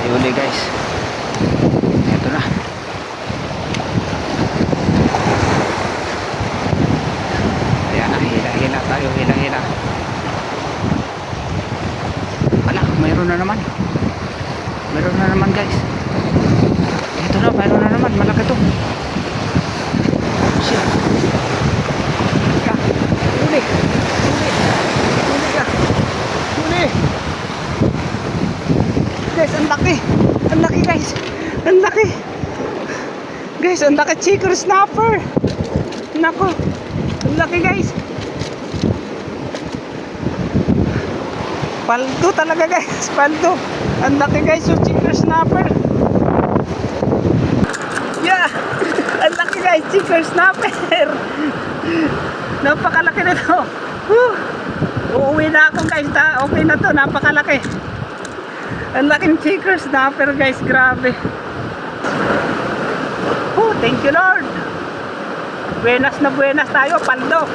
tayo ulit guys. Ito na. Ayan na, hila-hila tayo, hila-hila. Ala, mayroon na naman. Mayroon na naman guys. Ito na, mayroon na naman. Malaki to. Siya. Ka. Huli. Huli. Huli ka. Huli. Guys, ang laki. Ang laki guys. Ang laki. Guys, ang laki chicken snapper. Nako. Ang laki guys. Paldo talaga guys. Paldo. Ang laki guys yung chicken snapper. Yeah. Ang laki guys. Chicken snapper. Napakalaki na to. Uuwi na ako guys. Okay na to. Napakalaki. Ang laking chicken snapper guys. Grabe. Thank you Lord. Buenas na buenas tayo. Paldo.